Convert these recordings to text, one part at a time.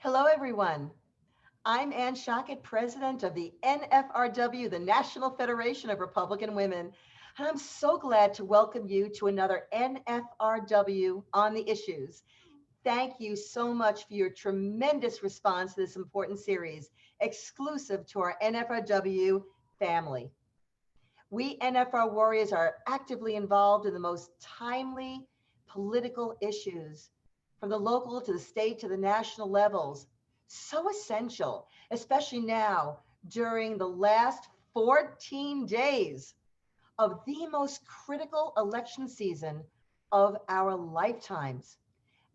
Hello, everyone. I'm Ann Shockett, president of the NFRW, the National Federation of Republican Women. And I'm so glad to welcome you to another NFRW on the issues. Thank you so much for your tremendous response to this important series, exclusive to our NFRW family. We NFR warriors are actively involved in the most timely political issues, from the local to the state to the national levels. So essential, especially now during the last 14 days of the most critical election season of our lifetimes.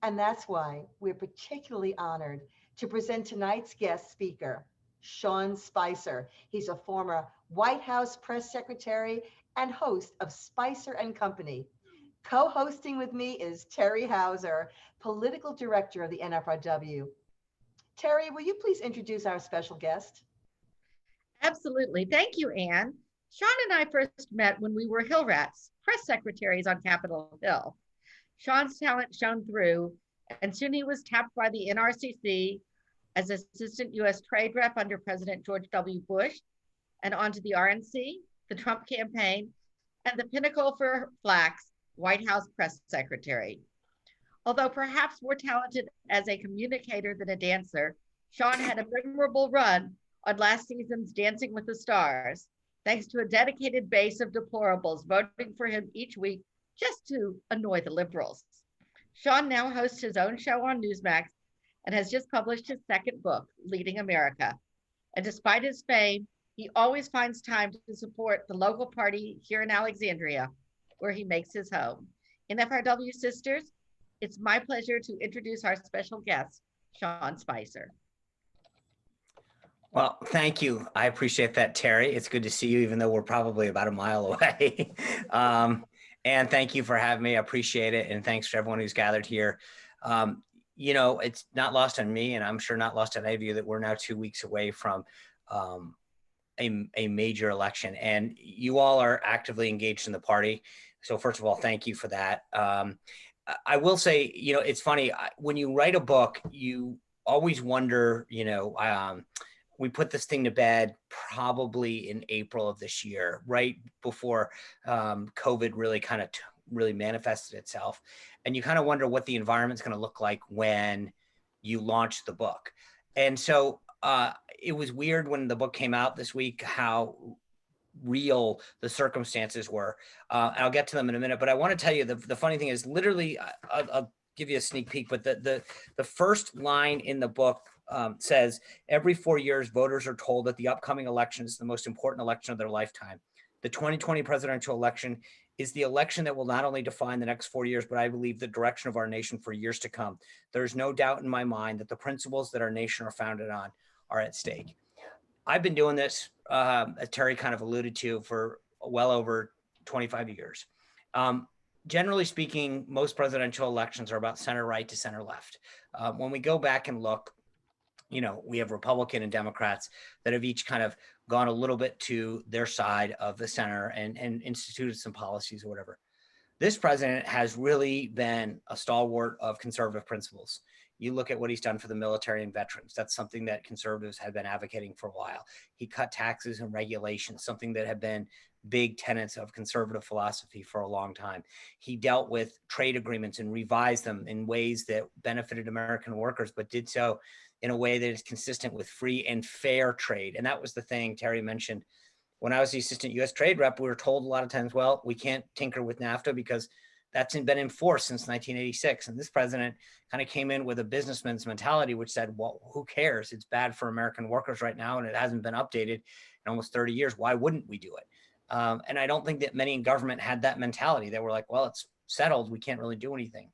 And that's why we're particularly honored to present tonight's guest speaker, Sean Spicer. He's a former White House press secretary and host of Spicer and Company. Co-hosting with me is Terry Hauser, political director of the NFRW. Terry, will you please introduce our special guest? Absolutely. Thank you, Anne. Sean and I first met when we were Hill Rats, press secretaries on Capitol Hill. Sean's talent shone through, and soon he was tapped by the NRCC as Assistant U.S. Trade Rep under President George W. Bush, and onto the RNC, the Trump campaign, and the pinnacle for Flax, White House Press Secretary. Although perhaps more talented as a communicator than a dancer, Sean had a memorable run on last season's Dancing with the Stars, thanks to a dedicated base of deplorables voting for him each week just to annoy the liberals. Sean now hosts his own show on Newsmax and has just published his second book, Leading America. And despite his fame, he always finds time to support the local party here in Alexandria, where he makes his home. In FRW Sisters, it's my pleasure to introduce our special guest, Sean Spicer. Well, thank you. I appreciate that, Terry. It's good to see you, even though we're probably about a mile away. And thank you for having me. I appreciate it. And thanks for everyone who's gathered here. It's not lost on me, and I'm sure not lost on any of you, that we're now 2 weeks away from a major election. And you all are actively engaged in the party. So first of all, thank you for that. I will say, it's funny, when you write a book, you always wonder, we put this thing to bed probably in April of this year, right before COVID really really manifested itself. And you kind of wonder what the environment's going to look like when you launch the book. And so it was weird when the book came out this week, how real the circumstances were. And I'll get to them in a minute, but I want to tell you, the funny thing is, literally, I'll give you a sneak peek, but the first line in the book says, every 4 years, voters are told that the upcoming election is the most important election of their lifetime. The 2020 presidential election is the election that will not only define the next 4 years, but I believe the direction of our nation for years to come. There's no doubt in my mind that the principles that our nation are founded on are at stake. I've been doing this, as Terry kind of alluded to, for well over 25 years. Generally speaking, most presidential elections are about center right to center left. When we go back and look, we have Republican and Democrats that have each kind of gone a little bit to their side of the center and instituted some policies or whatever. This president has really been a stalwart of conservative principles. You look at what he's done for the military and veterans. That's something that conservatives have been advocating for a while. He cut taxes and regulations, something that have been big tenets of conservative philosophy for a long time. He dealt with trade agreements and revised them in ways that benefited American workers, but did so in a way that is consistent with free and fair trade. And that was the thing Terry mentioned. When I was the assistant U.S. trade rep, we were told a lot of times, well, we can't tinker with NAFTA because that's been in force since 1986. And this president kind of came in with a businessman's mentality, which said, well, who cares? It's bad for American workers right now, and it hasn't been updated in almost 30 years. Why wouldn't we do it? And I don't think that many in government had that mentality. They were like, well, it's settled. We can't really do anything.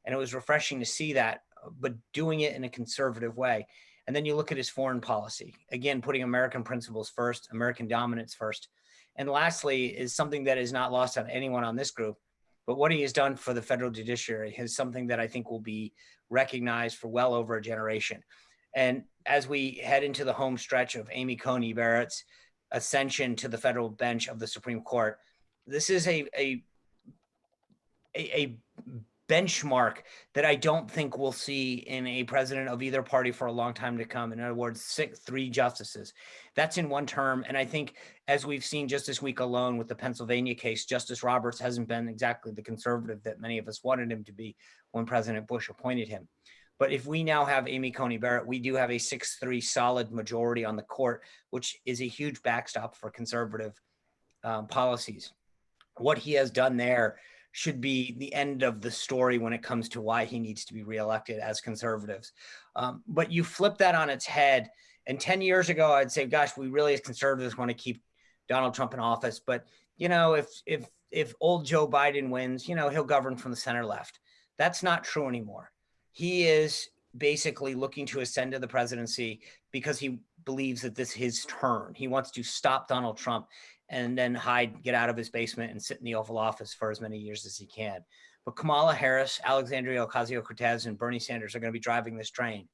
And it was refreshing to see that, but doing it in a conservative way. And then you look at his foreign policy, again, putting American principles first, American dominance first. And lastly is something that is not lost on anyone on this group, but what he has done for the federal judiciary is something that I think will be recognized for well over a generation. And as we head into the home stretch of Amy Coney Barrett's ascension to the federal bench of the Supreme Court, this is a benchmark that I don't think we'll see in a president of either party for a long time to come. In other words, 3 justices. That's in one term. And I think, as we've seen just this week alone with the Pennsylvania case, Justice Roberts hasn't been exactly the conservative that many of us wanted him to be when President Bush appointed him. But if we now have Amy Coney Barrett, we do have a 6-3 solid majority on the court, which is a huge backstop for conservative policies. What he has done there should be the end of the story when it comes to why he needs to be reelected as conservatives. But you flip that on its head. And 10 years ago, I'd say, gosh, we really as conservatives want to keep Donald Trump in office. But, if old Joe Biden wins, he'll govern from the center left. That's not true anymore. He is basically looking to ascend to the presidency because he believes that this is his turn. He wants to stop Donald Trump and then get out of his basement and sit in the Oval Office for as many years as he can. But Kamala Harris, Alexandria Ocasio-Cortez, and Bernie Sanders are going to be driving this train.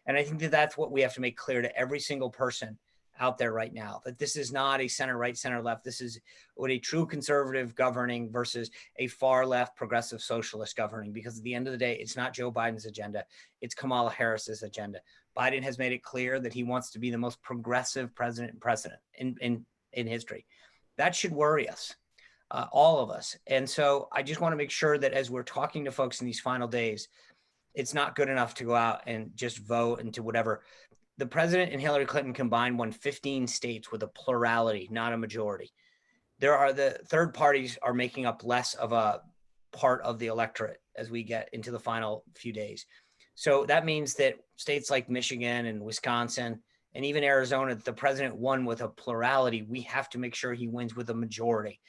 And I think that that's what we have to make clear to every single person out there right now, that this is not a center right, center left. This is what a true conservative governing versus a far left progressive socialist governing, because at the end of the day, it's not Joe Biden's agenda. It's Kamala Harris's agenda. Biden has made it clear that he wants to be the most progressive president in history. That should worry us, all of us. And so I just want to make sure that as we're talking to folks in these final days, it's not good enough to go out and just vote into whatever. The president and Hillary Clinton combined won 15 states with a plurality, not a majority. The third parties are making up less of a part of the electorate as we get into the final few days. So that means that states like Michigan and Wisconsin and even Arizona, the president won with a plurality. We have to make sure he wins with a majority.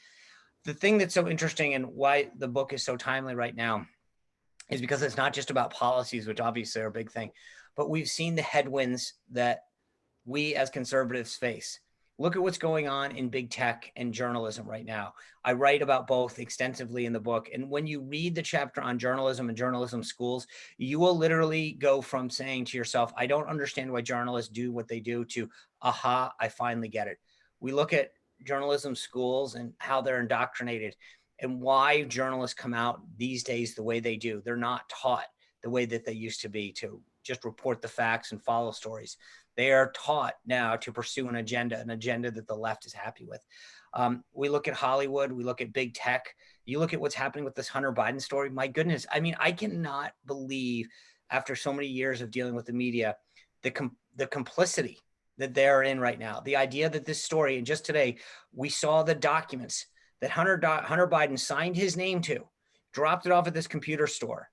The thing that's so interesting and why the book is so timely right now is because it's not just about policies, which obviously are a big thing, but we've seen the headwinds that we as conservatives face. Look at what's going on in big tech and journalism right now. I write about both extensively in the book. And when you read the chapter on journalism and journalism schools, you will literally go from saying to yourself, I don't understand why journalists do what they do, to, aha, I finally get it. We look at journalism schools and how they're indoctrinated and why journalists come out these days the way they do. They're not taught the way that they used to be, to just report the facts and follow stories. They are taught now to pursue an agenda that the left is happy with. We look at Hollywood, we look at big tech. You look at what's happening with this Hunter Biden story. My goodness, I mean, I cannot believe, after so many years of dealing with the media, the complicity that they're in right now. The idea that this story, and just today, we saw the documents that Hunter Biden signed his name to, dropped it off at this computer store.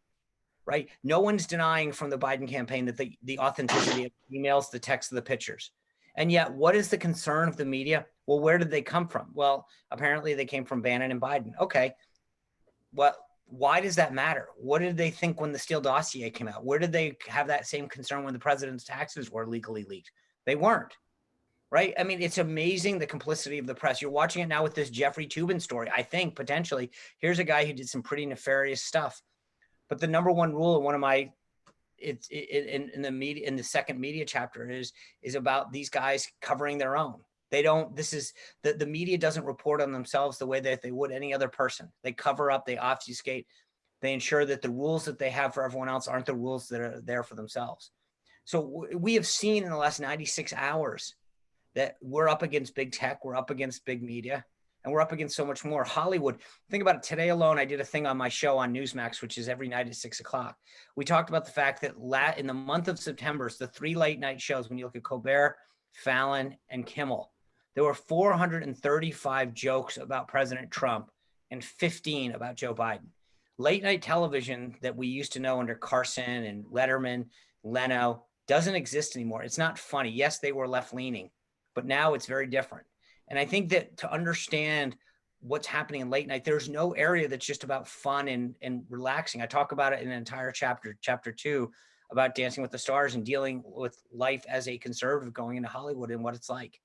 Right? No one's denying from the Biden campaign that the authenticity of the emails, the text, the pictures. And yet, what is the concern of the media? Well, where did they come from? Well, apparently they came from Bannon and Biden. Okay. Well, why does that matter? What did they think when the Steele dossier came out? Where did they have that same concern when the president's taxes were legally leaked? They weren't. Right? I mean, it's amazing the complicity of the press. You're watching it now with this Jeffrey Toobin story. I think potentially here's a guy who did some pretty nefarious stuff. But the number one rule in one of my, it's in the media, in the second media chapter is about these guys covering their own. They don't, this is, the media doesn't report on themselves the way that they would any other person. They cover up, they obfuscate, they ensure that the rules that they have for everyone else aren't the rules that are there for themselves. So we have seen in the last 96 hours that we're up against big tech, we're up against big media, and we're up against so much more. Hollywood, think about it. Today alone, I did a thing on my show on Newsmax, which is every night at 6 o'clock. We talked about the fact that in the month of September, it's the 3 late night shows, when you look at Colbert, Fallon, and Kimmel, there were 435 jokes about President Trump and 15 about Joe Biden. Late night television that we used to know under Carson and Letterman, Leno, doesn't exist anymore. It's not funny. Yes, they were left-leaning, but now it's very different. And I think that to understand what's happening in late night, there's no area that's just about fun and relaxing. I talk about it in an entire chapter 2, about Dancing with the Stars and dealing with life as a conservative going into Hollywood and what it's like.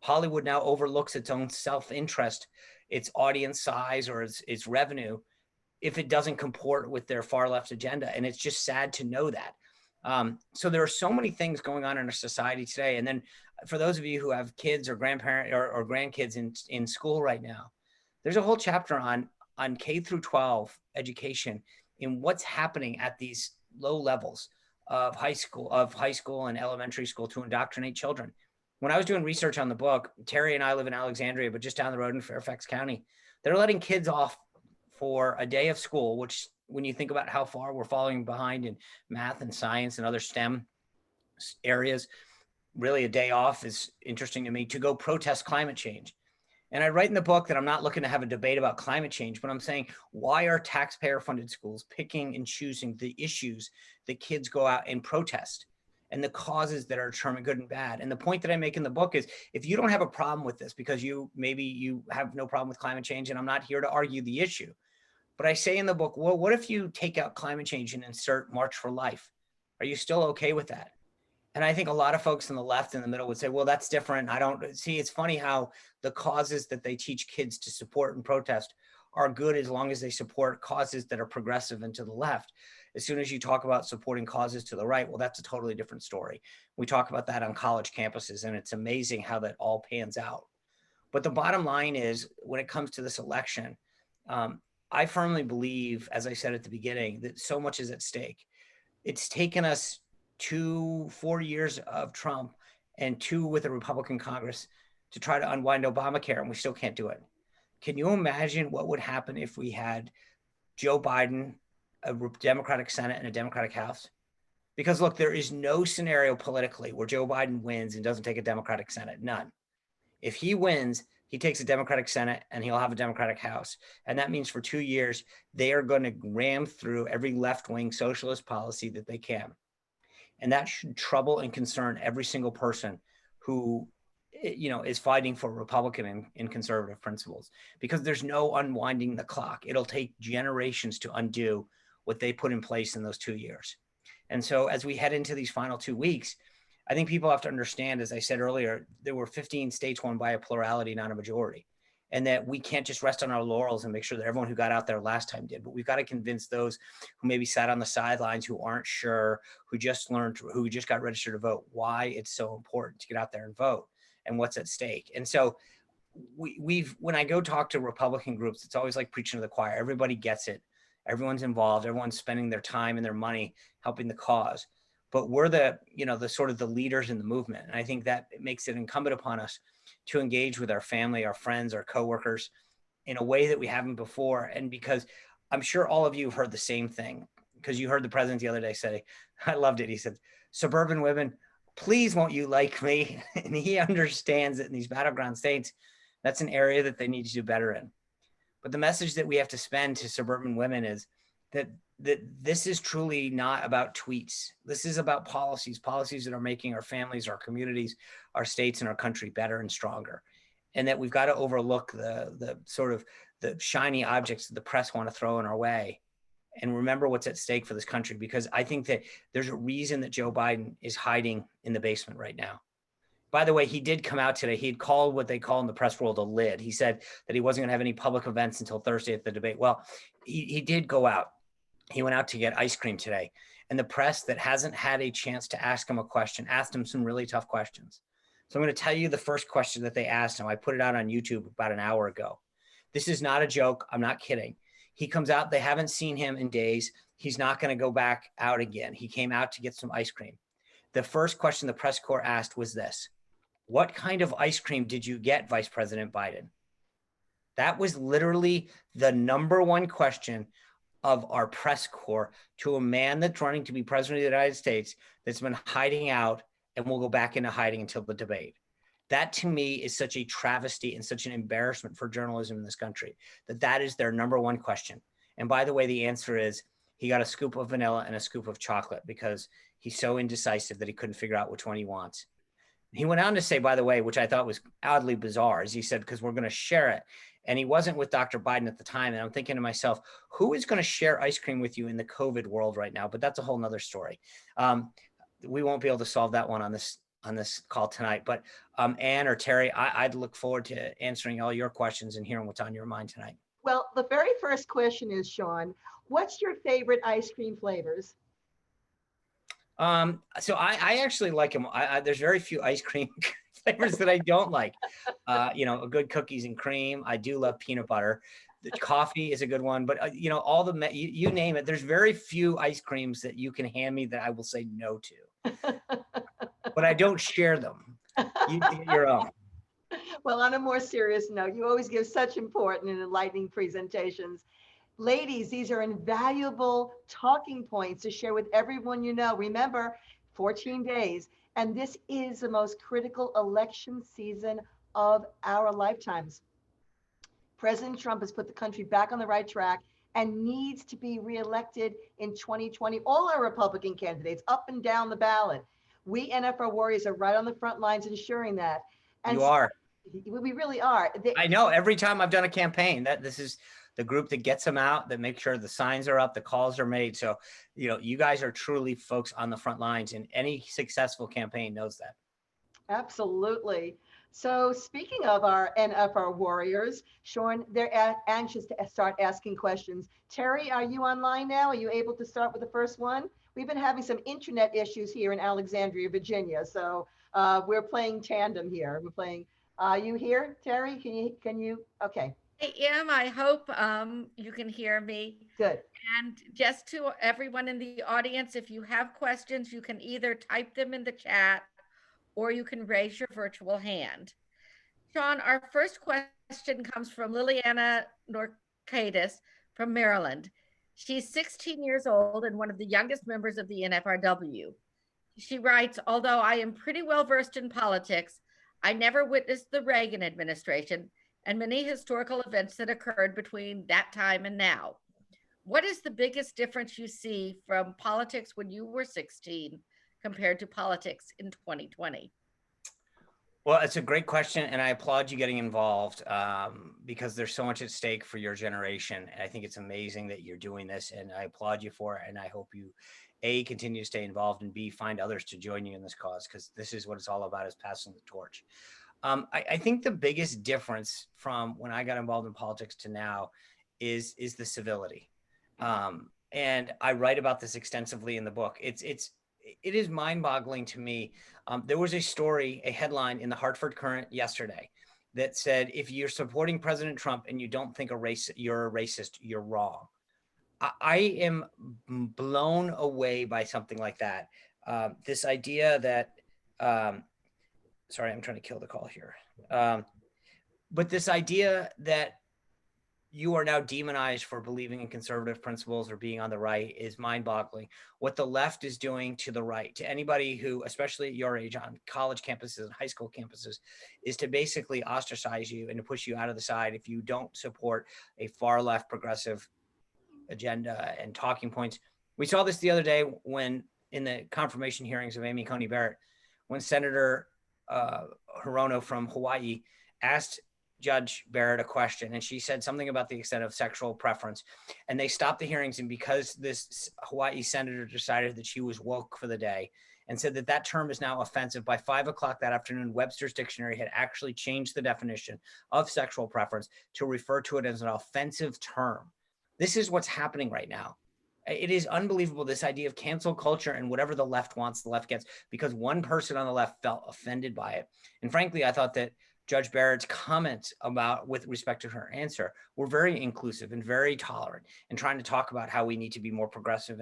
Hollywood now overlooks its own self-interest, its audience size, or its revenue, if it doesn't comport with their far left agenda. And it's just sad to know that. So there are so many things going on in our society today. And then for those of you who have kids or grandparents or grandkids in school right now, there's a whole chapter on K through 12 education in what's happening at these low levels of high school and elementary school to indoctrinate children. When I was doing research on the book, Terry and I live in Alexandria, but just down the road in Fairfax County, they're letting kids off for a day of school, which when you think about how far we're falling behind in math and science and other STEM areas, really a day off is interesting to me, to go protest climate change. And I write in the book that I'm not looking to have a debate about climate change, but I'm saying, why are taxpayer funded schools picking and choosing the issues that kids go out and protest and the causes that are determined good and bad? And the point that I make in the book is, if you don't have a problem with this because maybe you have no problem with climate change, and I'm not here to argue the issue, but I say in the book, well, what if you take out climate change and insert March for Life? Are you still okay with that? And I think a lot of folks on the left in the middle would say, well, that's different. I don't see. It's funny how the causes that they teach kids to support and protest are good as long as they support causes that are progressive and to the left. As soon as you talk about supporting causes to the right, well, that's a totally different story. We talk about that on college campuses, and it's amazing how that all pans out. But the bottom line is, when it comes to this election, I firmly believe, as I said at the beginning, that so much is at stake. It's taken us 4 years of Trump and 2 with a Republican Congress to try to unwind Obamacare, and we still can't do it. Can you imagine what would happen if we had Joe Biden, a Democratic Senate, and a Democratic House? Because look, there is no scenario politically where Joe Biden wins and doesn't take a Democratic Senate. None. If he wins, he takes a Democratic Senate and he'll have a Democratic House. And that means for 2 years, they are going to ram through every left-wing socialist policy that they can. And that should trouble and concern every single person who, is fighting for Republican and conservative principles, because there's no unwinding the clock. It'll take generations to undo what they put in place in those 2 years. And so as we head into these final 2 weeks, I think people have to understand, as I said earlier, there were 15 states won by a plurality, not a majority. And that we can't just rest on our laurels and make sure that everyone who got out there last time did, but we've got to convince those who maybe sat on the sidelines, who aren't sure, who just got registered to vote, why it's so important to get out there and vote and what's at stake. And so when I go talk to Republican groups, it's always like preaching to the choir. Everybody gets it. Everyone's involved. Everyone's spending their time and their money helping the cause. But we're the sort of the leaders in the movement. And I think that makes it incumbent upon us to engage with our family, our friends, our coworkers in a way that we haven't before. And because I'm sure all of you have heard the same thing, because you heard the president the other day say, I loved it. He said, suburban women, please won't you like me? And he understands that in these battleground states, that's an area that they need to do better in. But the message that we have to spend to suburban women is that this is truly not about tweets. This is about policies that are making our families, our communities, our states, and our country better and stronger. And that we've got to overlook the sort of the shiny objects that the press want to throw in our way and remember what's at stake for this country. Because I think that there's a reason that Joe Biden is hiding in the basement right now. By the way, he did come out today. He had called what they call in the press world a lid. He said that he wasn't going to have any public events until Thursday at the debate. Well, he did go out. He went out to get ice cream today. And the press that hasn't had a chance to ask him a question asked him some really tough questions. So I'm going to tell you the first question that they asked him. I put it out on YouTube about an hour ago. This is not a joke. I'm not kidding. He comes out. They haven't seen him in days. He's not going to go back out again. He came out to get some ice cream. The first question the press corps asked was this: what kind of ice cream did you get, Vice President Biden? That was literally the number one question of our press corps to a man that's running to be president of the United States, that's been hiding out and will go back into hiding until the debate. That to me is such a travesty and such an embarrassment for journalism in this country, that is their number one question. And by the way, the answer is he got a scoop of vanilla and a scoop of chocolate because he's so indecisive that he couldn't figure out which one he wants. He went on to say, by the way, which I thought was oddly bizarre, as he said, because we're going to share it. And he wasn't with Dr. Biden at the time. And I'm thinking to myself, who is going to share ice cream with you in the COVID world right now? But that's a whole nother story. We won't be able to solve that one on this call tonight. But Ann or Terry, I'd look forward to answering all your questions and hearing what's on your mind tonight. Well, the very first question is, Sean, what's your favorite ice cream flavors? So I actually like them. There's very few ice cream flavors that I don't like. A good cookies and cream. I do love peanut butter. The coffee is a good one, but you know, all the you name it. There's very few ice creams that you can hand me that I will say no to, but I don't share them. You get your own. Well, on a more serious note, you always give such important and enlightening presentations. Ladies, these are invaluable talking points to share with everyone you know. Remember, 14 days, and this is the most critical election season of our lifetimes. President Trump has put the country back on the right track and needs to be reelected in 2020. All our Republican candidates up and down the ballot. We NFR Warriors are right on the front lines ensuring that. And You are. we really are. I know every time I've done a campaign that this is the group that gets them out, that makes sure the signs are up, the calls are made. So, you know, you guys are truly folks on the front lines, and any successful campaign knows that. Absolutely. So speaking of our NFR Warriors, Sean, they're anxious to start asking questions. Terry, are you online now? Are you able to start with the first one? We've been having some internet issues here in Alexandria, Virginia. So we're playing tandem here. We're playing, you here, Terry? Can you, okay, I am. I hope you can hear me. good. And just to everyone in the audience, if you have questions, you can either type them in the chat or you can raise your virtual hand. Sean, our first question comes from Liliana Norcadis from Maryland. She's 16 years old and one of the youngest members of the NFRW. She writes, although I am pretty well versed in politics, I never witnessed the Reagan administration and many historical events that occurred between that time and now. What is the biggest difference you see from politics when you were 16 compared to politics in 2020? Well, it's a great question, and I applaud you getting involved because there's so much at stake for your generation. And I think it's amazing that you're doing this, and I applaud you for it. And I hope you, A, continue to stay involved, and B, find others to join you in this cause, because this is what it's all about, is passing the torch. I think the biggest difference from when I got involved in politics to now is the civility. And I write about this extensively in the book. It is mind-boggling to me. There was a story, a headline in the Hartford Courant yesterday that said, if you're supporting President Trump and you don't think you're a racist, you're wrong. I am blown away by something like that. This idea that, sorry, I'm trying to kill the call here. But this idea that you are now demonized for believing in conservative principles or being on the right is mind-boggling. What the left is doing to the right, to anybody who, especially at your age, on college campuses and high school campuses, is to basically ostracize you and to push you out of the side if you don't support a far left progressive agenda and talking points. We saw this the other day when in the confirmation hearings of Amy Coney Barrett, when Senator Hirono from Hawaii asked Judge Barrett a question, and she said something about the extent of sexual preference, and they stopped the hearings. And because this Hawaii senator decided that she was woke for the day and said that that term is now offensive, by 5 o'clock that afternoon, Webster's dictionary had actually changed the definition of sexual preference to refer to it as an offensive term. This is what's happening right now. It is unbelievable, this idea of cancel culture, and whatever the left wants, the left gets, because one person on the left felt offended by it. And frankly, I thought that Judge Barrett's comments about, with respect to her answer, were very inclusive and very tolerant, and trying to talk about how we need to be more progressive,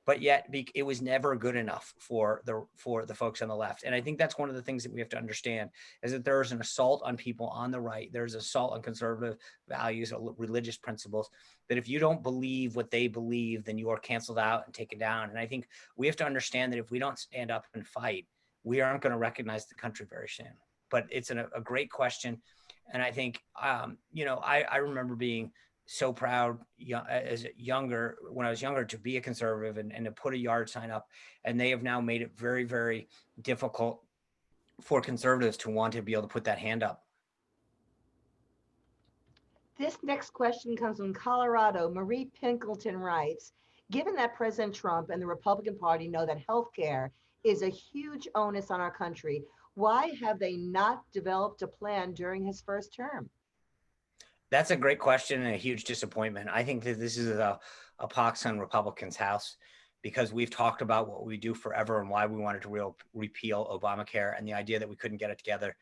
but yet it was never good enough for the folks on the left. And I think that's one of the things that we have to understand, is that there is an assault on people on the right. There's assault on conservative values, religious principles, that if you don't believe what they believe, then you are canceled out and taken down. And I think we have to understand that if we don't stand up and fight, we aren't going to recognize the country very soon. But it's a great question. And I think, I remember being so proud when I was younger, to be a conservative and to put a yard sign up. And they have now made it very, very difficult for conservatives to want to be able to put that hand up. This next question comes from Colorado. Marie Pinkleton writes, given that President Trump and the Republican Party know that healthcare is a huge onus on our country, why have they not developed a plan during his first term? That's a great question and a huge disappointment. I think that this is a pox on Republicans' house, because we've talked about what we do forever and why we wanted to repeal Obamacare, and the idea that we couldn't get it together.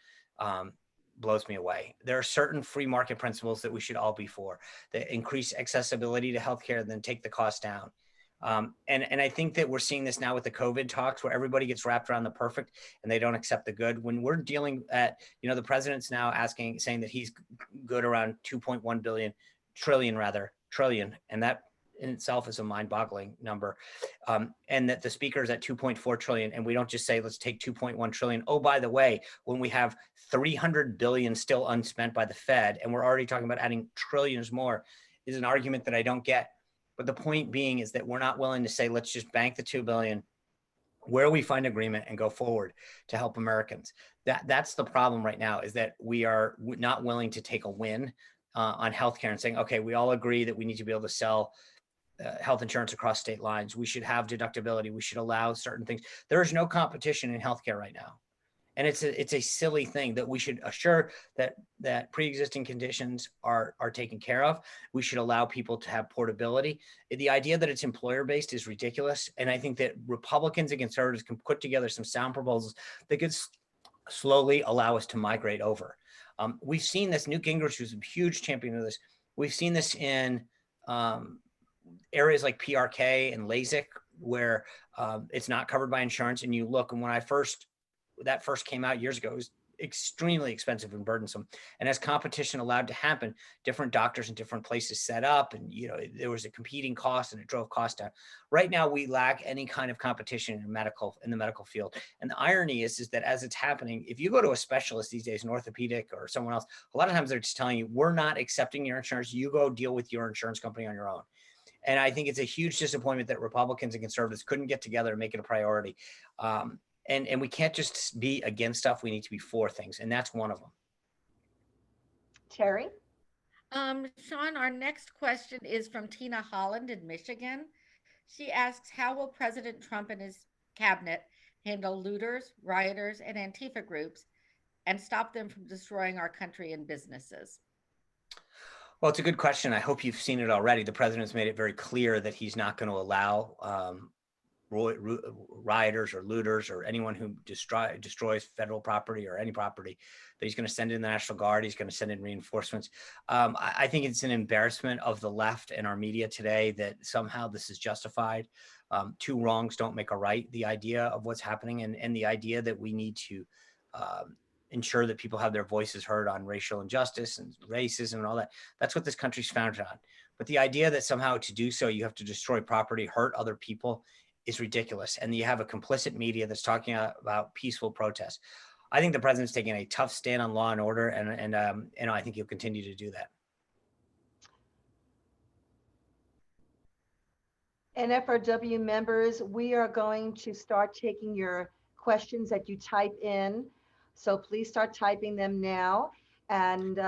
blows me away. There are certain free market principles that we should all be for, that increase accessibility to healthcare, then take the cost down. And I think that we're seeing this now with the COVID talks, where everybody gets wrapped around the perfect and they don't accept the good. When we're dealing at, the president's now saying that he's good around 2.1 trillion, and that in itself is a mind-boggling number. And that the speaker is at 2.4 trillion, and we don't just say, let's take 2.1 trillion. Oh, by the way, when we have 300 billion still unspent by the Fed, and we're already talking about adding trillions more, is an argument that I don't get. But the point being is that we're not willing to say, let's just bank the 2 billion where we find agreement and go forward to help Americans. That's the problem right now, is that we are not willing to take a win on healthcare and saying, okay, we all agree that we need to be able to sell health insurance across state lines. We should have deductibility. We should allow certain things. There is no competition in healthcare right now. And it's a silly thing that we should assure that pre-existing conditions are taken care of. We should allow people to have portability. The idea that it's employer-based is ridiculous. And I think that Republicans and conservatives can put together some sound proposals that could slowly allow us to migrate over. We've seen this. Newt Gingrich, who's a huge champion of this. We've seen this in areas like PRK and LASIK, where it's not covered by insurance. And you look, and when that first came out years ago, it was extremely expensive and burdensome. And as competition allowed to happen, different doctors in different places set up, and there was a competing cost, and it drove cost down. Right now, we lack any kind of competition in the medical field. And the irony is that as it's happening, if you go to a specialist these days, an orthopedic or someone else, a lot of times they're just telling you, we're not accepting your insurance. You go deal with your insurance company on your own. And I think it's a huge disappointment that Republicans and conservatives couldn't get together and make it a priority. And we can't just be against stuff. We need to be for things. And that's one of them. Terry? Sean, our next question is from Tina Holland in Michigan. She asks, how will President Trump and his cabinet handle looters, rioters, and Antifa groups and stop them from destroying our country and businesses? Well, it's a good question. I hope you've seen it already. The president's made it very clear that he's not going to allow rioters or looters or anyone who destroys federal property or any property, that he's going to send in the National Guard. He's going to send in reinforcements. I think it's an embarrassment of the left and our media today that somehow this is justified. Two wrongs don't make a right. The idea of what's happening and the idea that we need to ensure that people have their voices heard on racial injustice and racism and all that. That's what this country's founded on. But the idea that somehow to do so, you have to destroy property, hurt other people, is ridiculous. And you have a complicit media that's talking about peaceful protests. I think the president's taking a tough stand on law and order, and I think he'll continue to do that. NFRW members, we are going to start taking your questions that you type in. So please start typing them now. And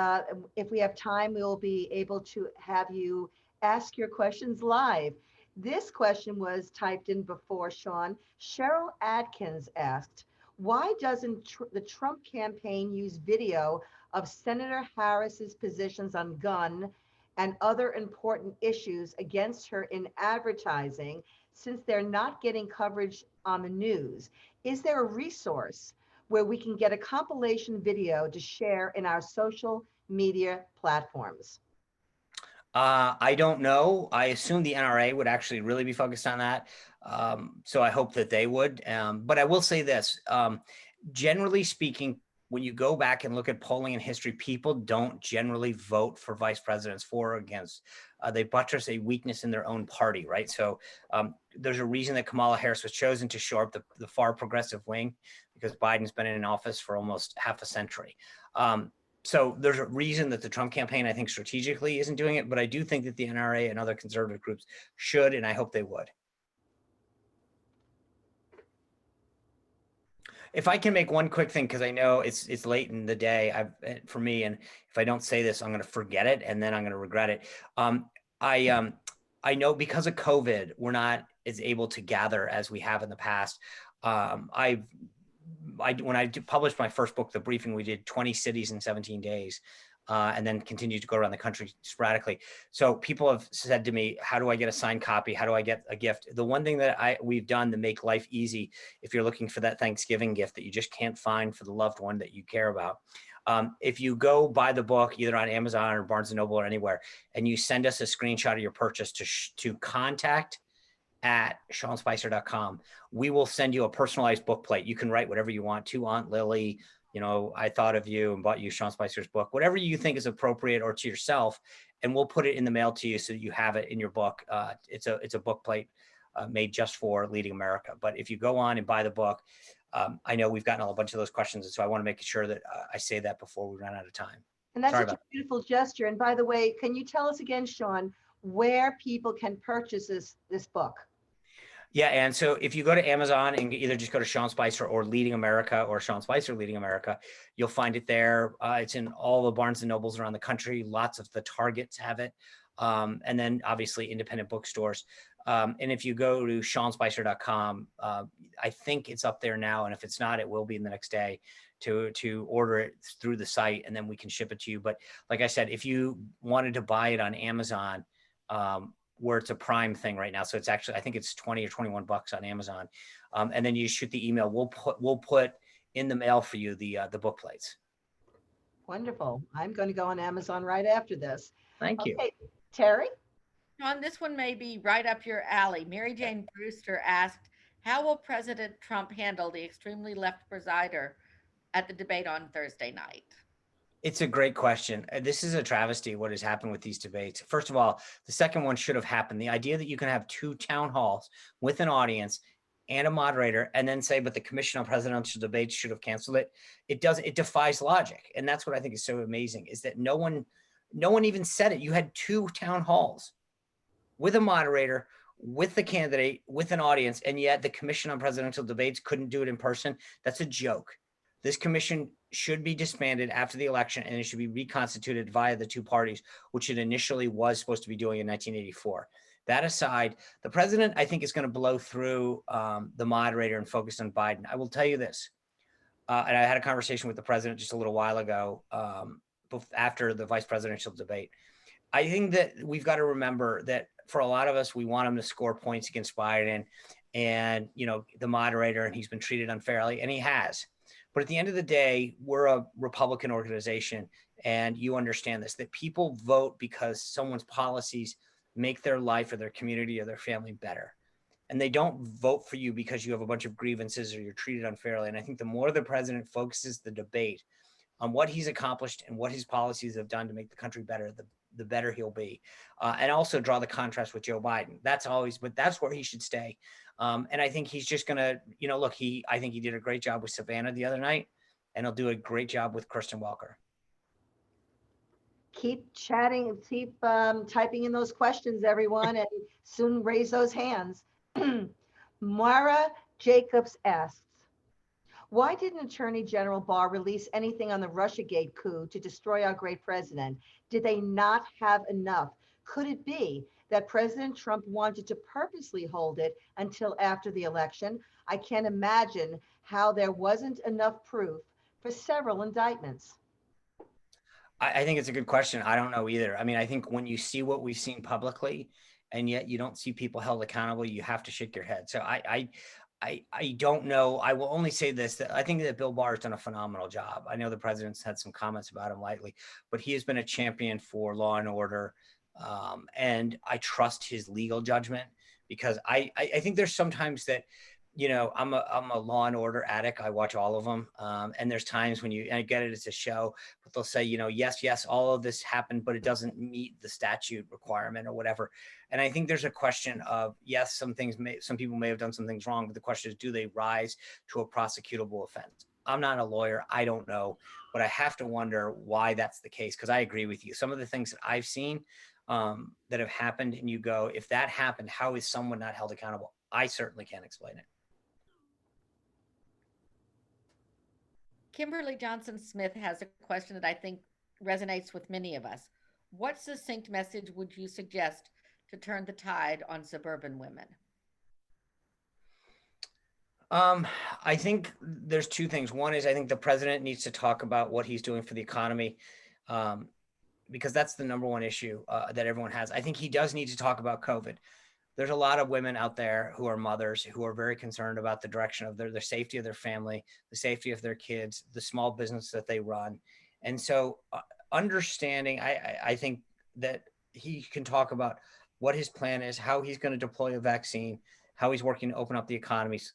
if we have time, we will be able to have you ask your questions live. This question was typed in before, Sean. Cheryl Adkins asked, why doesn't the Trump campaign use video of Senator Harris's positions on gun and other important issues against her in advertising, since they're not getting coverage on the news? Is there a resource where we can get a compilation video to share in our social media platforms? I don't know. I assume the NRA would actually really be focused on that. So I hope that they would. But I will say this, generally speaking, when you go back and look at polling in history, people don't generally vote for vice presidents for or against. They buttress a weakness in their own party, right? So there's a reason that Kamala Harris was chosen to shore up the far progressive wing, because Biden's been in office for almost half a century. So there's a reason that the Trump campaign, I think, strategically isn't doing it, but I do think that the NRA and other conservative groups should, and I hope they would. If I can make one quick thing, because I know it's late in the day for me, and if I don't say this, I'm going to forget it, and then I'm going to regret it. I know because of COVID, we're not as able to gather as we have in the past. When I published my first book, The Briefing, we did 20 cities in 17 days. and then continue to go around the country sporadically. So people have said to me, how do I get a signed copy? How do I get a gift? The one thing that we've done to make life easy, if you're looking for that Thanksgiving gift that you just can't find for the loved one that you care about, if you go buy the book either on Amazon or Barnes & Noble or anywhere, and you send us a screenshot of your purchase to contact@SeanSpicer.com, we will send you a personalized book plate. You can write whatever you want to Aunt Lily, I thought of you and bought you Sean Spicer's book, whatever you think is appropriate, or to yourself, and we'll put it in the mail to you so that you have it in your book. It's a book plate made just for Leading America. But if you go on and buy the book, I know we've gotten a bunch of those questions, and so I want to make sure that I say that before we run out of time. And that's such a beautiful gesture. And by the way, can you tell us again, Sean, where people can purchase this book? Yeah, and so if you go to Amazon and either just go to Sean Spicer or Leading America or Sean Spicer Leading America, you'll find it there. It's in all the Barnes and Nobles around the country. Lots of the Targets have it. And then obviously independent bookstores. And if you go to SeanSpicer.com, I think it's up there now. And if it's not, it will be in the next day to order it through the site, and then we can ship it to you. But like I said, if you wanted to buy it on Amazon, where it's a Prime thing right now, so it's actually, I think it's 20 or 21 bucks on Amazon, and then you shoot the email. We'll put in the mail for you the book plates. Wonderful. I'm going to go on Amazon right after this. Thank you. Terry? Sean, this one may be right up your alley. Mary Jane Brewster asked, how will President Trump handle the extremely left presider at the debate on Thursday night? It's a great question. This is a travesty, what has happened with these debates. First of all, the second one should have happened. The idea that you can have 2 town halls with an audience and a moderator and then say, but the Commission on Presidential Debates should have canceled it. It defies logic. And that's what I think is so amazing, is that no one even said it. You had 2 town halls with a moderator, with the candidate, with an audience, and yet the Commission on Presidential Debates couldn't do it in person. That's a joke. This commission should be disbanded after the election, and it should be reconstituted via the 2 parties, which it initially was supposed to be doing in 1984. That aside, the president, I think, is going to blow through the moderator and focus on Biden. I will tell you this, and I had a conversation with the president just a little while ago after the vice presidential debate. I think that we've got to remember that for a lot of us, we want him to score points against Biden and, the moderator, and he's been treated unfairly, and he has. But at the end of the day, we're a Republican organization, and you understand this, that people vote because someone's policies make their life or their community or their family better. And they don't vote for you because you have a bunch of grievances or you're treated unfairly. And I think the more the president focuses the debate on what he's accomplished and what his policies have done to make the country better, the better he'll be. And also draw the contrast with Joe Biden. But that's where he should stay. And I think he's just going to, look, I think he did a great job with Savannah the other night, and he'll do a great job with Kristen Welker. Keep chatting, keep typing in those questions, everyone, and soon raise those hands. Mara Jacobs asks, why didn't Attorney General Barr release anything on the Russiagate coup to destroy our great president? Did they not have enough? Could it be that President Trump wanted to purposely hold it until after the election? I can't imagine how there wasn't enough proof for several indictments. I think it's a good question. I don't know either. I mean, I think when you see what we've seen publicly, and yet you don't see people held accountable, you have to shake your head. So I don't know. I will only say this, that I think that Bill Barr has done a phenomenal job. I know the president's had some comments about him lately, but he has been a champion for law and order. And I trust his legal judgment, because I think there's sometimes that, I'm a Law and Order addict. I watch all of them. And there's times when and I get it, it's a show, but they'll say, yes, all of this happened, but it doesn't meet the statute requirement or whatever. And I think there's a question of, yes, some people may have done some things wrong, but the question is, do they rise to a prosecutable offense? I'm not a lawyer. I don't know, but I have to wonder why that's the case. Cause I agree with you. Some of the things that I've seen that have happened, and you go, if that happened, how is someone not held accountable? I certainly can't explain it. Kimberly Johnson Smith has a question that I think resonates with many of us. What succinct message would you suggest to turn the tide on suburban women? I think there's 2 things. One is, I think the president needs to talk about what he's doing for the economy. because that's the number one issue that everyone has. I think he does need to talk about COVID. There's a lot of women out there who are mothers who are very concerned about the direction of their safety of their family, the safety of their kids, the small business that they run. And so understanding, I think that he can talk about what his plan is, how he's going to deploy a vaccine, how he's working to open up the economies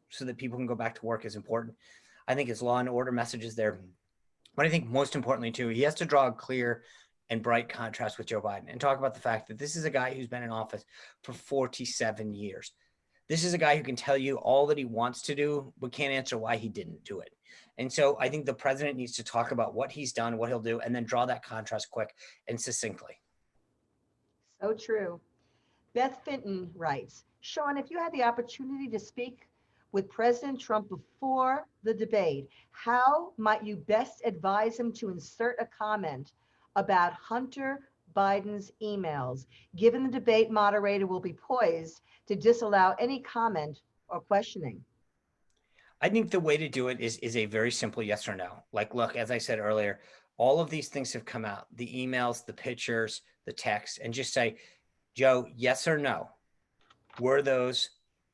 so that people can go back to work is important. I think his law and order message is there. But I think most importantly, too, he has to draw a clear and bright contrast with Joe Biden and talk about the fact that this is a guy who's been in office for 47 years. This is a guy who can tell you all that he wants to do, but can't answer why he didn't do it. And so I think the president needs to talk about what he's done, what he'll do, and then draw that contrast quick and succinctly. So true. Beth Fenton writes, Sean, if you had the opportunity to speak with President Trump before the debate, how might you best advise him to insert a comment about Hunter Biden's emails, given the debate moderator will be poised to disallow any comment or questioning? I think the way to do it is a very simple yes or no. Like, look, as I said earlier, all of these things have come out, the emails, the pictures, the text, and just say, Joe, yes or no. Were those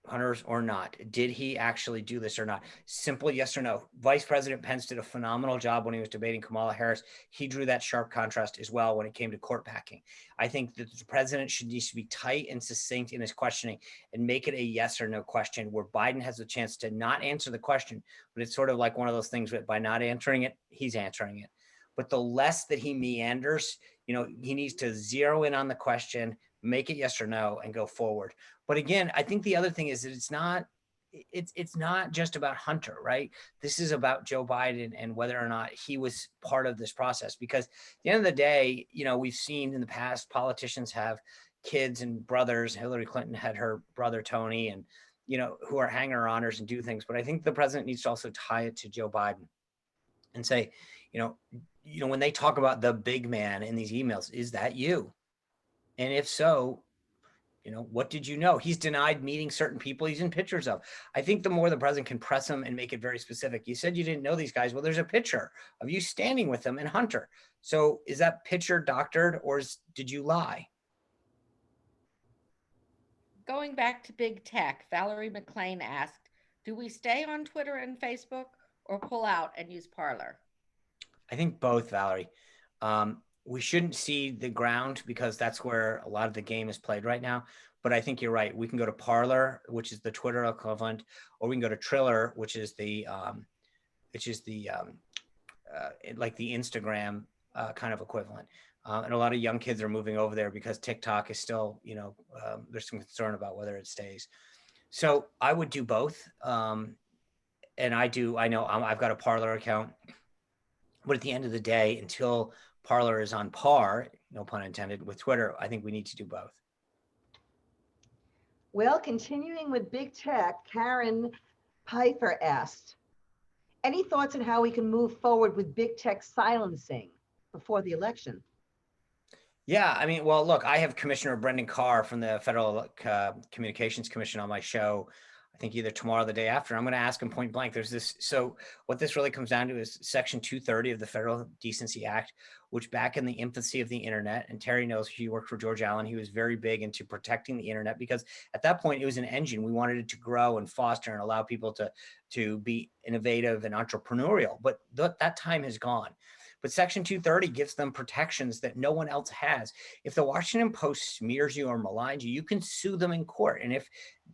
hunters or not? Did he actually do this or not? Simple yes or no. Vice President Pence did a phenomenal job when he was debating Kamala Harris. He drew that sharp contrast as well when it came to court packing. I think that the president needs to be tight and succinct in his questioning and make it a yes or no question where Biden has a chance to not answer the question, but it's sort of like one of those things that by not answering it, he's answering it. But the less that he meanders, he needs to zero in on the question, make it yes or no, and go forward. But again, I think the other thing is that it's not just about Hunter, right? This is about Joe Biden and whether or not he was part of this process. Because at the end of the day, we've seen in the past politicians have kids and brothers. Hillary Clinton had her brother Tony, and who are hanging her honors and do things. But I think the president needs to also tie it to Joe Biden and say, when they talk about the big man in these emails, is that you? And if so, what did you know? He's denied meeting certain people he's in pictures of. I think the more the president can press him and make it very specific. You said you didn't know these guys. Well, there's a picture of you standing with them and Hunter. So is that picture doctored or did you lie? Going back to big tech, Valerie McLean asked, do we stay on Twitter and Facebook or pull out and use Parler? I think both, Valerie. We shouldn't cede the ground because that's where a lot of the game is played right now. But I think you're right. We can go to Parler, which is the Twitter equivalent, or we can go to Triller, which is like the Instagram kind of equivalent. And a lot of young kids are moving over there because TikTok is still, there's some concern about whether it stays. So I would do both. And I know I've got a Parler account. But at the end of the day, until Parler is on par, no pun intended, with Twitter, I think we need to do both. Well, continuing with big tech, Karen Pfeiffer asked, any thoughts on how we can move forward with big tech silencing before the election? Yeah, I mean, well, look, I have Commissioner Brendan Carr from the Federal Communications Commission on my show, I think either tomorrow or the day after. I'm going to ask him point blank. So what this really comes down to is Section 230 of the Federal Decency Act, which back in the infancy of the internet, and Terry knows he worked for George Allen, he was very big into protecting the internet because at that point it was an engine. We wanted it to grow and foster and allow people to be innovative and entrepreneurial, but that time has gone. But Section 230 gives them protections that no one else has. If the Washington Post smears you or maligns you, you can sue them in court. And if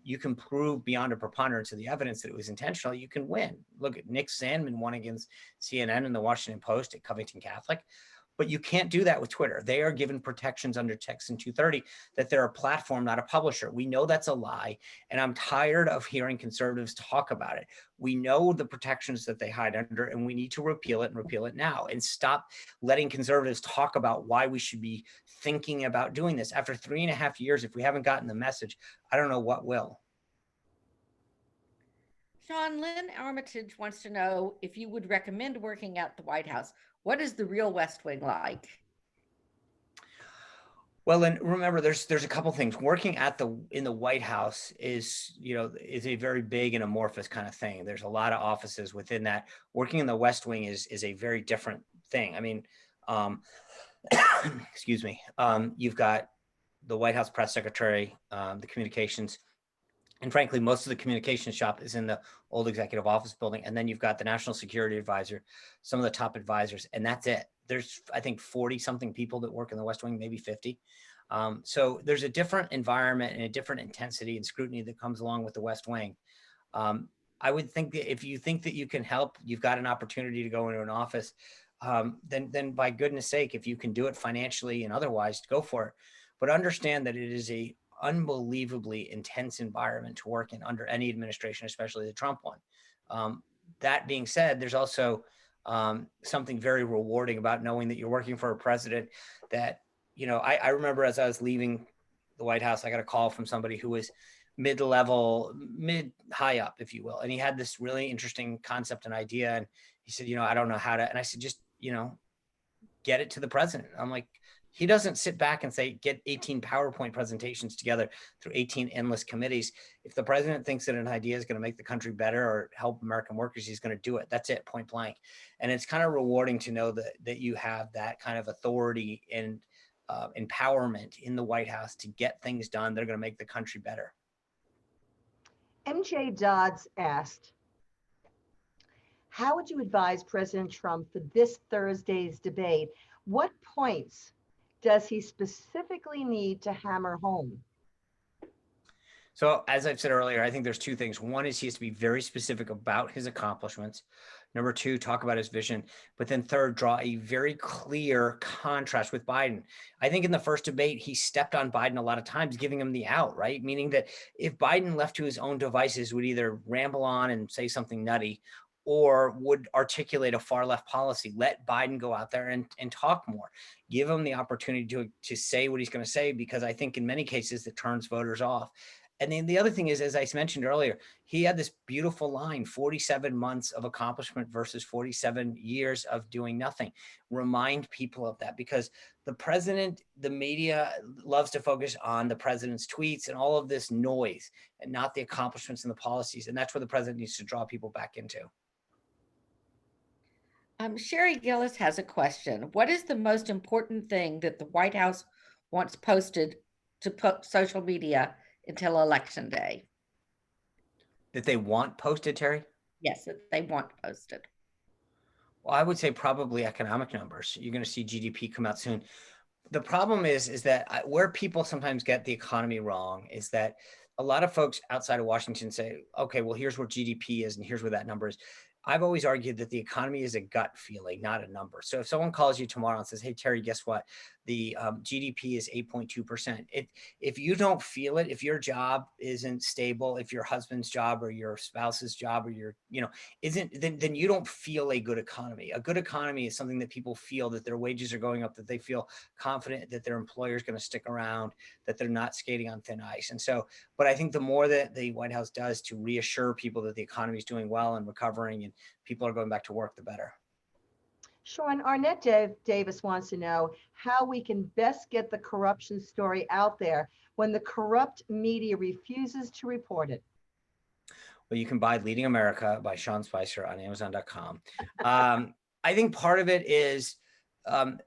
you can prove beyond a preponderance of the evidence that it was intentional, you can win. Look at Nick Sandmann won against CNN and the Washington Post at Covington Catholic. But you can't do that with Twitter. They are given protections under Section 230 that they're a platform, not a publisher. We know that's a lie, and I'm tired of hearing conservatives talk about it. We know the protections that they hide under, and we need to repeal it and repeal it now and stop letting conservatives talk about why we should be thinking about doing this. After 3.5 years, if we haven't gotten the message, I don't know what will. Sean, Lynn Armitage wants to know if you would recommend working at the White House. What is the real West Wing like? Well, and remember, there's a couple things. Working in the White House is a very big and amorphous kind of thing. There's a lot of offices within that. Working in the West Wing is a very different thing. I mean, excuse me, you've got the White House press secretary, the communications, and frankly, most of the communications shop is in the old executive office building. And then you've got the national security advisor, some of the top advisors, and that's it. There's, I think, 40 something people that work in the West Wing, maybe 50. So there's a different environment and a different intensity and scrutiny that comes along with the West Wing. I would think that if you think that you can help, you've got an opportunity to go into an office, then by goodness sake, if you can do it financially and otherwise, go for it. But understand that it is a unbelievably intense environment to work in under any administration, especially the Trump one. That being said, there's also something very rewarding about knowing that you're working for a president that, you know, I remember as I was leaving the White House, I got a call from somebody who was mid-level, high up, if you will. And he had this really interesting concept and idea. And he said, you know, I don't know how to, and I said, just, you know, get it to the president. I'm like, he doesn't sit back and say, get 18 PowerPoint presentations together through 18 endless committees. If the president thinks that an idea is going to make the country better or help American workers, he's going to do it. That's it, point blank. And it's kind of rewarding to know that you have that kind of authority and empowerment in the White House to get things done that are going to make the country better. MJ Dodds asked, how would you advise President Trump for this Thursday's debate? What points does he specifically need to hammer home? So as I've said earlier, I think there's two things. One is he has to be very specific about his accomplishments. Number two, talk about his vision. But then third, draw a very clear contrast with Biden. I think in the first debate, he stepped on Biden a lot of times, giving him the out, right? Meaning that if Biden left to his own devices, would either ramble on and say something nutty or would articulate a far left policy. Let Biden go out there and talk more. Give him the opportunity to say what he's going to say, because I think in many cases it turns voters off. And then the other thing is, as I mentioned earlier, he had this beautiful line, 47 months of accomplishment versus 47 years of doing nothing. Remind people of that, because the president, the media loves to focus on the president's tweets and all of this noise and not the accomplishments and the policies. And that's where the president needs to draw people back into. Sherry Gillis has a question. What is the most important thing that the White House wants posted to social media until Election Day? That they want posted, Terry? Yes, that they want posted. Well, I would say probably economic numbers. You're going to see GDP come out soon. The problem is that where people sometimes get the economy wrong is that a lot of folks outside of Washington say, okay, well, here's where GDP is and here's where that number is. I've always argued that the economy is a gut feeling, not a number. So if someone calls you tomorrow and says, hey, Terry, guess what? The GDP is 8.2%. If you don't feel it, if your job isn't stable, if your husband's job or your spouse's job or your, isn't, then you don't feel a good economy. A good economy is something that people feel that their wages are going up, that they feel confident that their employer is going to stick around, that they're not skating on thin ice. And so, but I think the more that the White House does to reassure people that the economy is doing well and recovering and people are going back to work, the better. Sean, Arnett Davis wants to know how we can best get the corruption story out there when the corrupt media refuses to report it. Well, you can buy Leading America by Sean Spicer on Amazon.com. I think part of it is to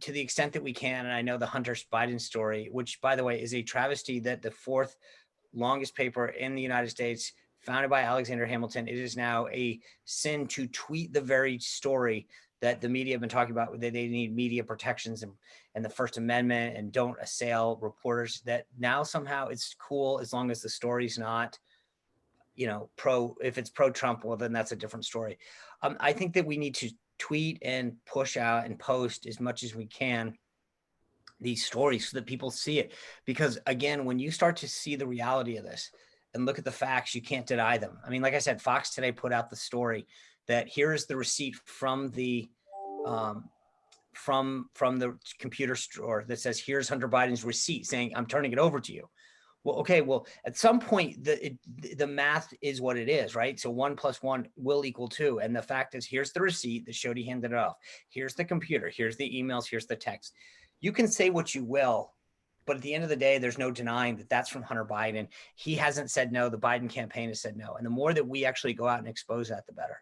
the extent that we can, and I know the Hunter Biden story, which, by the way, is a travesty that the fourth longest paper in the United States, founded by Alexander Hamilton, it is now a sin to tweet the very story that the media have been talking about, that they need media protections and the First Amendment and don't assail reporters, that now somehow it's cool as long as the story's not, if it's pro-Trump, well, then that's a different story. I think that we need to tweet and push out and post as much as we can these stories so that people see it. Because again, when you start to see the reality of this and look at the facts, you can't deny them. I mean, like I said, Fox today put out the story that here is the receipt from the computer store that says, here's Hunter Biden's receipt saying, I'm turning it over to you. Well, okay, well, at some point, the math is what it is, right? So 1 + 1 will equal 2. And the fact is, here's the receipt that showed he handed it off. Here's the computer. Here's the emails. Here's the text. You can say what you will, but at the end of the day, there's no denying that that's from Hunter Biden. He hasn't said no. The Biden campaign has said no. And the more that we actually go out and expose that, the better.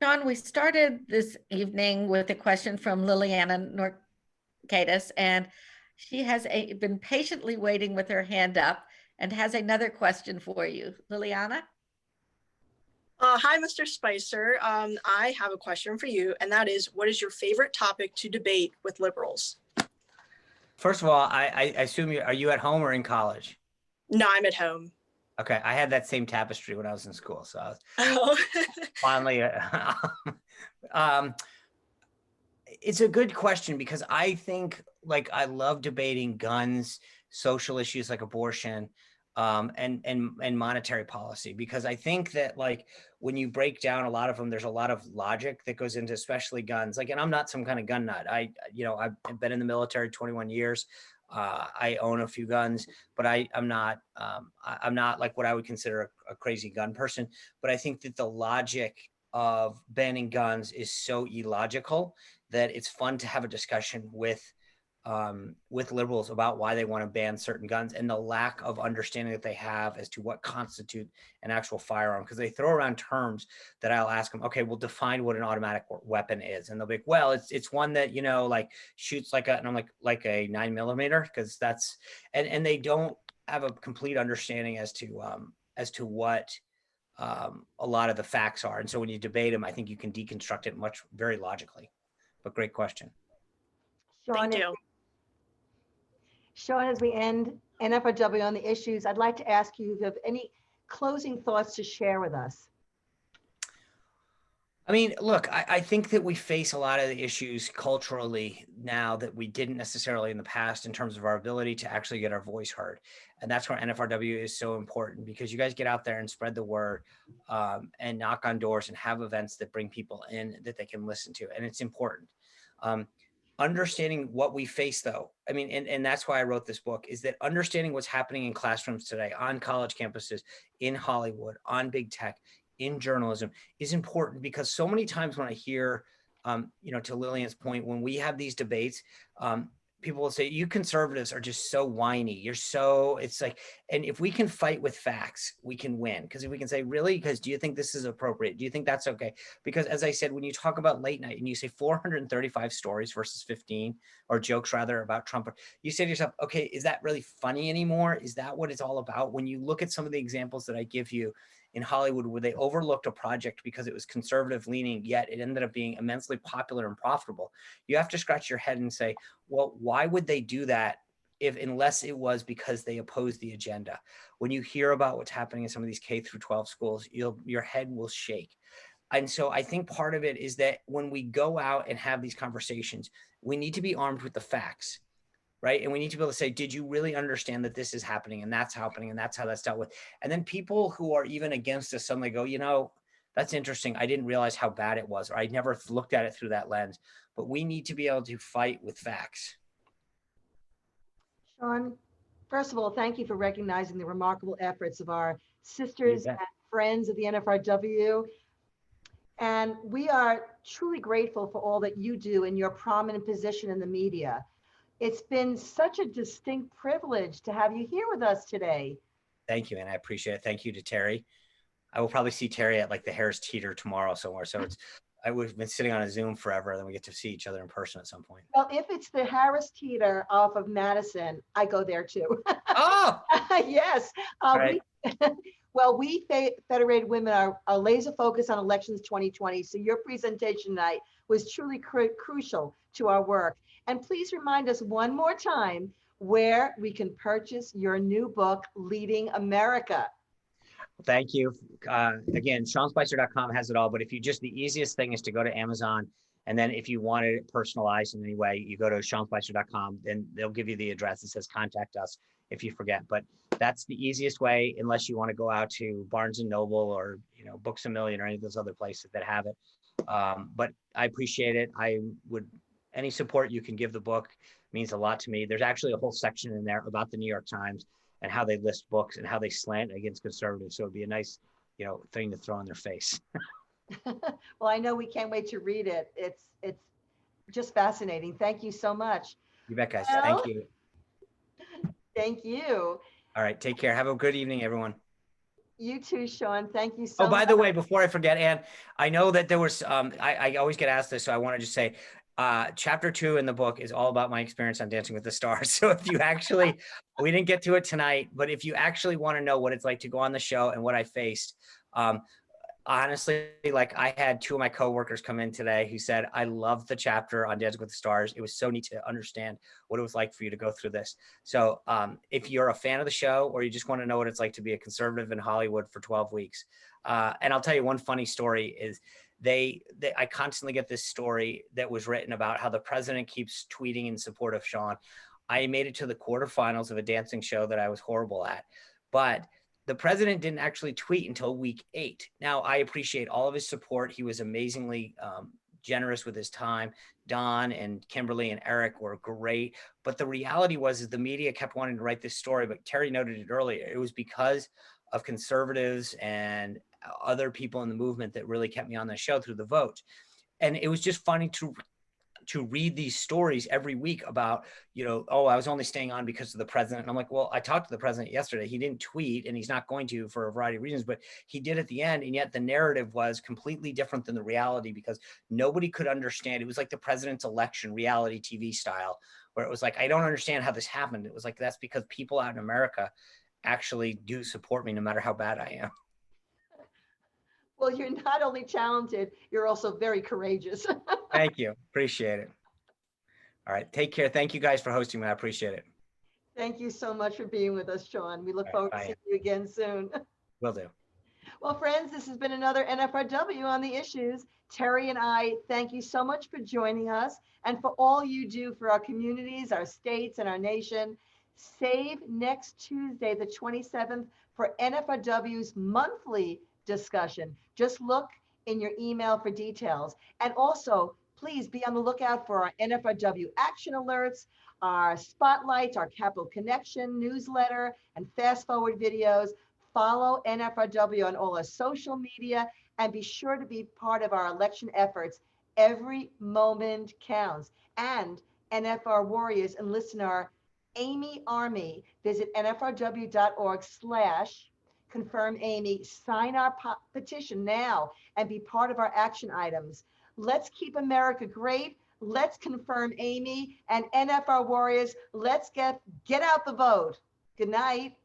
Sean, we started this evening with a question from Liliana Norcatus, and she has been patiently waiting with her hand up and has another question for you. Liliana? Hi, Mr. Spicer. I have a question for you, and that is, what is your favorite topic to debate with liberals? First of all, I assume are you at home or in college? No, I'm at home. Okay, I had that same tapestry when I was in school, so I was Oh. finally. Um, it's a good question because I think like I love debating guns, social issues like abortion, and monetary policy because I think that like when you break down a lot of them, there's a lot of logic that goes into especially guns. Like, and I'm not some kind of gun nut. I've been in the military 21 years. I own a few guns, but I'm not like what I would consider a crazy gun person. But I think that the logic of banning guns is so illogical that it's fun to have a discussion with liberals about why they want to ban certain guns and the lack of understanding that they have as to what constitutes an actual firearm. Because they throw around terms that I'll ask them, okay, well, define what an automatic weapon is, and they'll be like, well, it's one that like shoots like and I'm like a 9mm, because that's and they don't have a complete understanding as to what a lot of the facts are. And so when you debate them, I think you can deconstruct it very logically. But great question. Sean, Thank you. Sean, as we end NFRW on the issues, I'd like to ask you if you have any closing thoughts to share with us. I mean, look, I think that we face a lot of the issues culturally now that we didn't necessarily in the past in terms of our ability to actually get our voice heard. And that's where NFRW is so important, because you guys get out there and spread the word, and knock on doors and have events that bring people in that they can listen to. And it's important. Understanding what we face, though, I mean, and that's why I wrote this book, is that understanding what's happening in classrooms today, on college campuses, in Hollywood, on big tech, in journalism is important, because so many times when I hear, to Lillian's point, when we have these debates, people will say, you conservatives are just so whiny. It's like, and if we can fight with facts, we can win. Because if we can say, really, because do you think this is appropriate? Do you think that's okay? Because as I said, when you talk about late night and you say 435 stories versus 15, or jokes rather, about Trump, you say to yourself, okay, is that really funny anymore? Is that what it's all about? When you look at some of the examples that I give you in Hollywood, where they overlooked a project because it was conservative leaning, yet it ended up being immensely popular and profitable, you have to scratch your head and say, well, why would they do that unless it was because they opposed the agenda? When you hear about what's happening in some of these K through 12 schools, your head will shake. And so I think part of it is that when we go out and have these conversations, we need to be armed with the facts. Right. And we need to be able to say, did you really understand that this is happening and that's happening and that's how that's dealt with? And then people who are even against us suddenly go, that's interesting. I didn't realize how bad it was, or I never looked at it through that lens. But we need to be able to fight with facts. Sean, first of all, thank you for recognizing the remarkable efforts of our sisters and friends of the NFRW. And we are truly grateful for all that you do in your prominent position in the media. It's been such a distinct privilege to have you here with us today. Thank you, and I appreciate it. Thank you to Terry. I will probably see Terry at like the Harris Teeter tomorrow somewhere. So we've been sitting on a Zoom forever, and then we get to see each other in person at some point. Well, if it's the Harris Teeter off of Madison, I go there too. Oh, yes. right. We Federated Women are laser focused on elections 2020. So your presentation tonight was truly crucial to our work. And please remind us one more time where we can purchase your new book, Leading America. Thank you. Again, SeanSpicer.com has it all. But the easiest thing is to go to Amazon. And then if you wanted it personalized in any way, you go to SeanSpicer.com, then they'll give you the address that says contact us if you forget. But that's the easiest way, unless you want to go out to Barnes & Noble or Books A Million or any of those other places that have it. But I appreciate it. Any support you can give the book means a lot to me. There's actually a whole section in there about the New York Times and how they list books and how they slant against conservatives. So it'd be a nice, thing to throw in their face. Well, I know we can't wait to read it. It's just fascinating. Thank you so much. You bet, guys. Thank you. Thank you. All right. Take care. Have a good evening, everyone. You too, Sean. Thank you Oh, so by much. the way, before I forget, Ann, I know that there was, I always get asked this, so I want to just say, chapter 2 in the book is all about my experience on Dancing with the Stars. So if you actually, we didn't get to it tonight, but if you actually want to know what it's like to go on the show and what I faced, honestly, like I had 2 of my coworkers come in today who said, I loved the chapter on Dancing with the Stars. It was so neat to understand what it was like for you to go through this. So if you're a fan of the show or you just want to know what it's like to be a conservative in Hollywood for 12 weeks, and I'll tell you one funny story is I constantly get this story that was written about how the president keeps tweeting in support of Sean. I made it to the quarterfinals of a dancing show that I was horrible at, but the president didn't actually tweet until week 8. Now, I appreciate all of his support. He was amazingly generous with his time. Don and Kimberly and Eric were great. But the reality was is the media kept wanting to write this story, but Terry noted it earlier. It was because of conservatives and other people in the movement that really kept me on the show through the vote. And it was just funny to read these stories every week about, oh, I was only staying on because of the president. And I'm like, well, I talked to the president yesterday. He didn't tweet and he's not going to for a variety of reasons, but he did at the end. And yet the narrative was completely different than the reality because nobody could understand. It was like the president's election reality TV style, where it was like, I don't understand how this happened. It was like, that's because people out in America actually do support me no matter how bad I am. Well, you're not only talented, you're also very courageous. Thank you. Appreciate it. All right. Take care. Thank you guys for hosting me. I appreciate it. Thank you so much for being with us, Sean. We look All forward right, to bye. seeing you again soon. Will do. Well, friends, this has been another NFRW on the Issues. Terry and I thank you so much for joining us and for all you do for our communities, our states, and our nation. Save next Tuesday, the 27th, for NFRW's monthly discussion. Just look in your email for details. And also, please be on the lookout for our NFRW action alerts, our spotlights, our Capital Connection newsletter, and fast forward videos. Follow NFRW on all our social media and be sure to be part of our election efforts. Every moment counts. And NFR Warriors enlist in our Amy Army. Visit nfrw.org/confirm Amy. Sign our petition now and be part of our action items. Let's keep America great. Let's confirm Amy and NFR Warriors. Let's get out the vote. Good night.